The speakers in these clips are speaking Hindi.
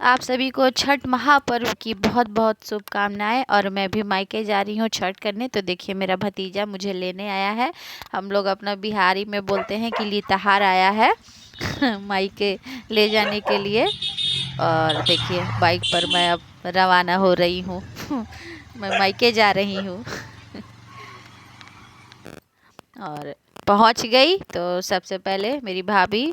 आप सभी को छठ महापर्व की बहुत बहुत शुभकामनाएं। और मैं भी मायके जा रही हूँ छठ करने। तो देखिए मेरा भतीजा मुझे लेने आया है। हम लोग अपना बिहारी में बोलते हैं कि लिताहार आया है मायके ले जाने के लिए। और देखिए बाइक पर मैं अब रवाना हो रही हूँ मैं मायके जा रही हूँ और पहुँच गई। तो सबसे पहले मेरी भाभी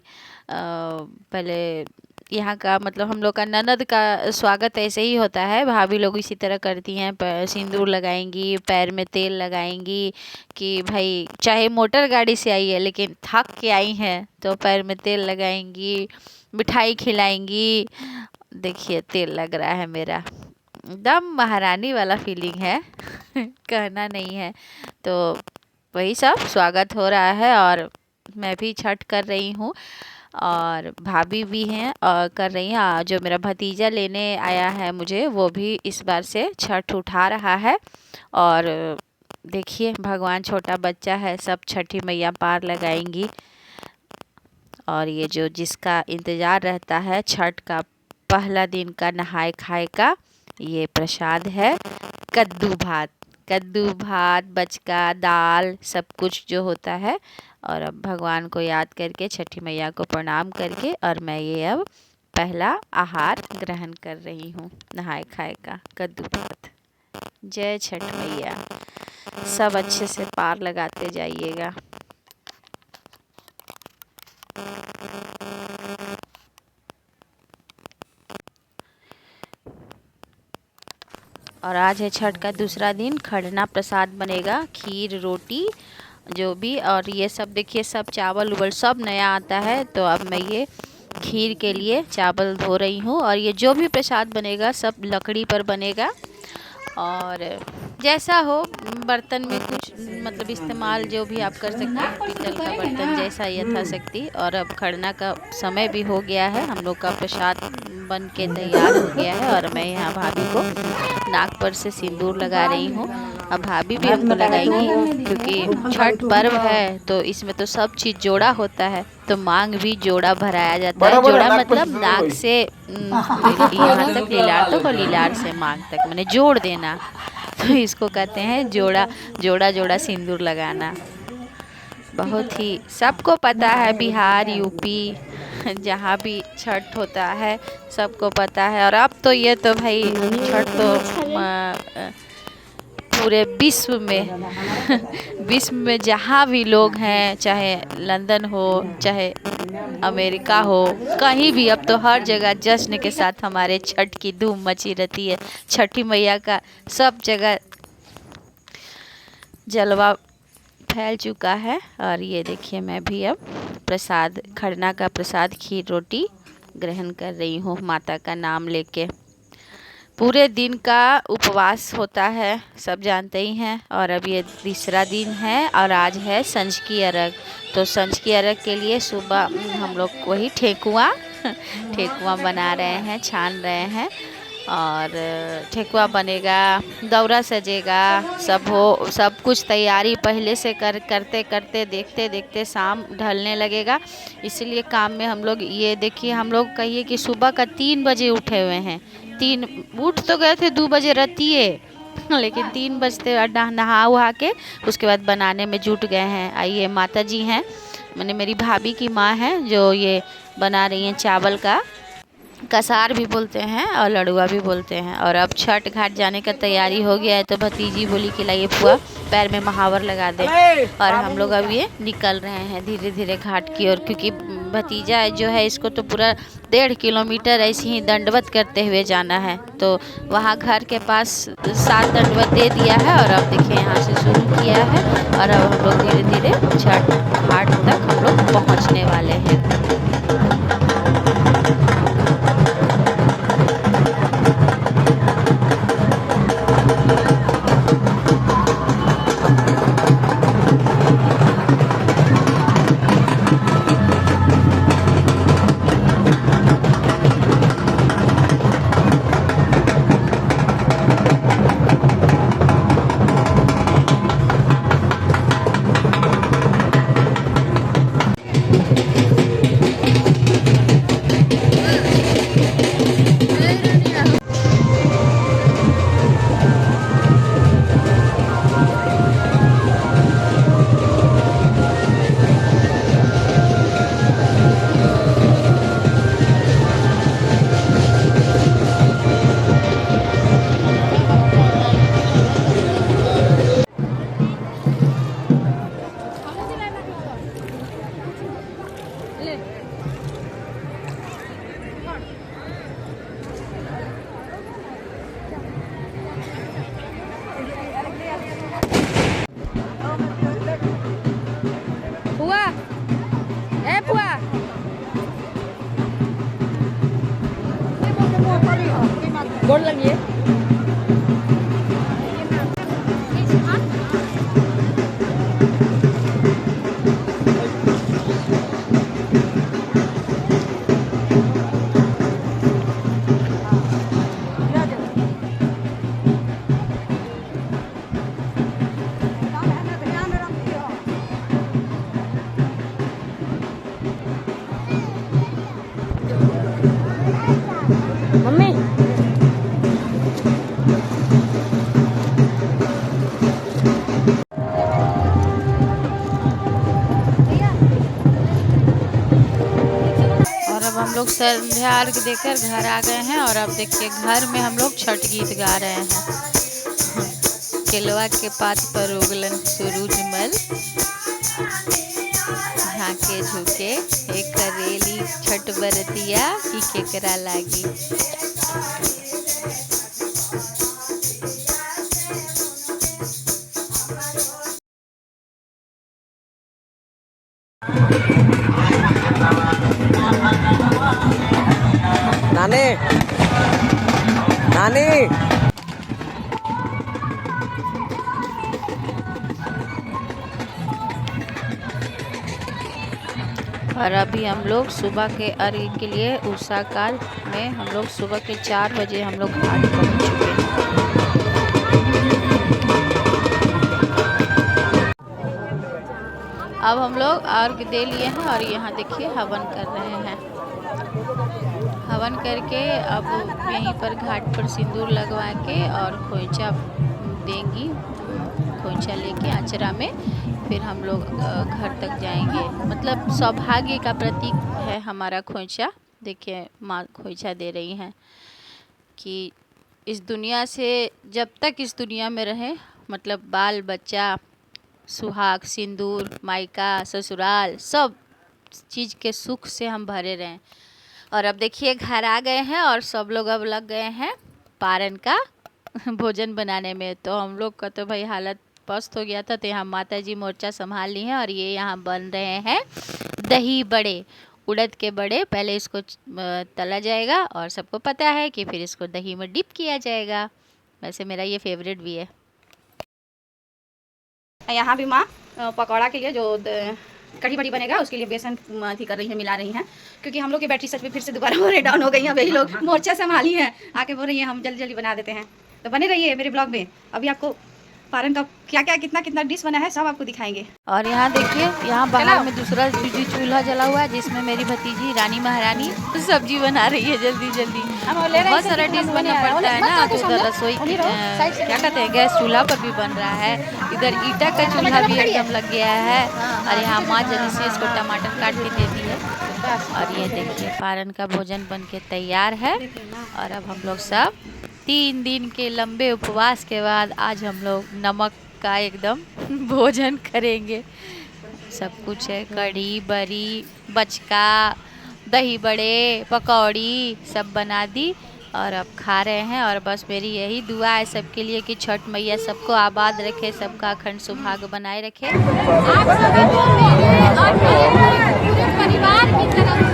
पहले यहाँ का मतलब हम लोग का ननद का स्वागत ऐसे ही होता है। भाभी लोग इसी तरह करती हैं, सिंदूर लगाएंगी, पैर में तेल लगाएंगी कि भाई चाहे मोटर गाड़ी से आई है लेकिन थक के आई हैं तो पैर में तेल लगाएंगी, मिठाई खिलाएंगी। देखिए तेल लग रहा है मेरा, एकदम महारानी वाला फीलिंग है कहना नहीं है। तो वही सब स्वागत हो रहा है और मैं भी छठ कर रही हूँ और भाभी भी हैं और कर रही हैं। जो मेरा भतीजा लेने आया है मुझे, वो भी इस बार से छठ उठा रहा है। और देखिए भगवान, छोटा बच्चा है, सब छठी मैया पार लगाएंगी। और ये जो जिसका इंतज़ार रहता है छठ का पहला दिन का नहाए खाए का, ये प्रसाद है कद्दू भात। कद्दू भात, बचका, दाल, सब कुछ जो होता है। और अब भगवान को याद करके, छठी मैया को प्रणाम करके, और मैं ये अब पहला आहार ग्रहण कर रही हूँ नहाए खाए का, कद्दू भात। जय छठ मैया, सब अच्छे से पार लगाते जाइएगा। और आज है छठ का दूसरा दिन। खरना प्रसाद बनेगा, खीर, रोटी, जो भी। और ये सब देखिए, सब चावल उवल सब नया आता है। तो अब मैं ये खीर के लिए चावल धो रही हूँ। और ये जो भी प्रसाद बनेगा सब लकड़ी पर बनेगा। और जैसा हो बर्तन में कुछ मतलब इस्तेमाल जो भी आप कर सकते हैं, पीतल का बर्तन जैसा यथाशक्ति। और अब खरना का समय भी हो गया है, हम लोग का प्रसाद बन के तैयार हो गया है। और मैं यहाँ भाभी को नाक पर से सिंदूर लगा रही हूँ। अब भाभी भी हमको लगाएंगी, क्योंकि छठ पर्व है तो इसमें तो सब चीज़ जोड़ा होता है। तो मांग भी जोड़ा भराया जाता है। जोड़ा मतलब नाक से यहाँ तक लीलार तक, और लीलार से मांग तक, मैंने जोड़ देना। तो इसको कहते हैं जोड़ा, जोड़ा जोड़ा सिंदूर लगाना। बहुत ही सबको पता है, बिहार, यूपी, जहाँ भी छठ होता है सबको पता है। और अब तो ये तो भाई छठ तो पूरे विश्व में विश्व में जहाँ भी लोग हैं, चाहे लंदन हो, चाहे अमेरिका हो, कहीं भी अब तो हर जगह जश्न के साथ हमारे छठ की धूम मची रहती है। छठी मैया का सब जगह जलवा फैल चुका है। और ये देखिए मैं भी अब प्रसाद, खरना का प्रसाद, खीर रोटी ग्रहण कर रही हूँ माता का नाम लेके। पूरे दिन का उपवास होता है, सब जानते ही हैं। और अब ये तीसरा दिन है और आज है संझ की अर्घ। तो संझ की अर्घ के लिए सुबह हम लोग वही ठेकुआ ठेकुआ बना रहे हैं, छान रहे हैं। और ठेकुआ बनेगा, दौरा सजेगा, सब कुछ तैयारी पहले से करते करते देखते देखते शाम ढलने लगेगा। इसीलिए काम में हम लोग, ये देखिए हम लोग कहिए कि सुबह का 3 बजे उठे हुए हैं। उठ तो गए थे 2 बजे रतिए लेकिन 3 बजते नहा वहा के उसके बाद बनाने में जुट गए हैं। आइए माता जी हैं, मैंने मेरी भाभी की माँ है जो ये बना रही हैं चावल का कसार भी बोलते हैं और लड़ुआ भी बोलते हैं। और अब छठ घाट जाने का तैयारी हो गया है। तो भतीजी बोली कि लाइए फुआ पैर में महावर लगा दे। और हम लोग अब ये निकल रहे हैं धीरे धीरे घाट की ओर, क्योंकि भतीजा जो है इसको तो पूरा 1.5 किलोमीटर ऐसे ही दंडवत करते हुए जाना है। तो वहाँ घर के पास 7 दंडवत दे दिया है। और अब देखिए यहाँ से शुरू किया है। और अब हम लोग धीरे धीरे छठ घाट तक हम लोग पहुँचने वाले हैं। गोड़ लगिए। मम्मी और अब हम लोग संध्या अर्घ देकर घर आ गए हैं। और अब देखिए घर में हम लोग छठ गीत गा रहे हैं। केलवा के पात पर उगलन सूरजमल, झाके झुके एक करेली छठ बरतिया की केकरा लागी। नानी नानी और अभी हम लोग सुबह के अर्घ के लिए उषा काल में हम लोग सुबह के 4 बजे हम लोग घाट पहुंच चुके हैं। अब हम लोग अर्घ दे लिए हैं और यहाँ देखिए हवन कर रहे हैं। हवन करके अब यहीं पर घाट पर सिंदूर लगवा के और खोइचा देंगी, खोइचा लेके आचरा में फिर हम लोग घर तक जाएंगे। मतलब सौभाग्य का प्रतीक है हमारा खोइचा। देखिए माँ खोइचा दे रही हैं कि इस दुनिया से जब तक इस दुनिया में रहे, मतलब बाल बच्चा, सुहाग, सिंदूर, मायका, ससुराल, सब चीज़ के सुख से हम भरे रहें। और अब देखिए घर आ गए हैं और सब लोग अब लग गए हैं पारन का भोजन बनाने में। तो हम लोग का तो भाई हालत पस्त हो गया था, तो यहाँ माता जी मोर्चा संभाल ली हैं। और ये यहाँ बन रहे हैं दही बड़े, उड़द के बड़े। पहले इसको तला जाएगा और सबको पता है कि फिर इसको दही में डिप किया जाएगा। वैसे मेरा ये फेवरेट भी है। यहाँ भी माँ पकौड़ा के लिए जो कढ़ी बड़ी बनेगा उसके लिए बेसन अथी कर रही है, मिला रही हैं। क्योंकि हम लोग की बैटरी सच में फिर से दोबारा हो रही डाउन हो गई हैं। वही लोग मोर्चा संभाली हैं, आके बोल रही हैं हम जल्दी जल्दी बना देते हैं। तो बने रहिए मेरे ब्लॉग में। अभी आपको पारन का क्या क्या कितना कितना डिश बना है सब आपको दिखाएंगे। और यहाँ देखिए यहाँ बाहर में दूसरा चूल्हा जला हुआ है जिसमें मेरी भतीजी रानी महारानी सब्जी बना रही है जल्दी जल्दी। बहुत सारा डिश बनना पड़ता है ना, तो उधर रसोई क्या कहते हैं गैस चूल्हा पर भी बन रहा है। इधर ईटा का चूल्हा भी एकदम लग गया है। और यहाँ माँ जल्दी से इसको टमाटर काट के दे दी है। और ये देखिए पारन का भोजन बन के तैयार है। और अब हम लोग सब 3 दिन के लंबे उपवास के बाद आज हम लोग नमक का एकदम भोजन करेंगे। सब कुछ है, कढ़ी बड़ी, बचका, दही बड़े, पकौड़ी सब बना दी और अब खा रहे हैं। और बस मेरी यही दुआ है सबके लिए कि छठ मैया सबको आबाद रखे, सबका अखंड सौभाग्य बनाए रखे। आप सभी को मेरे और मेरे पूरे परिवार की तरफ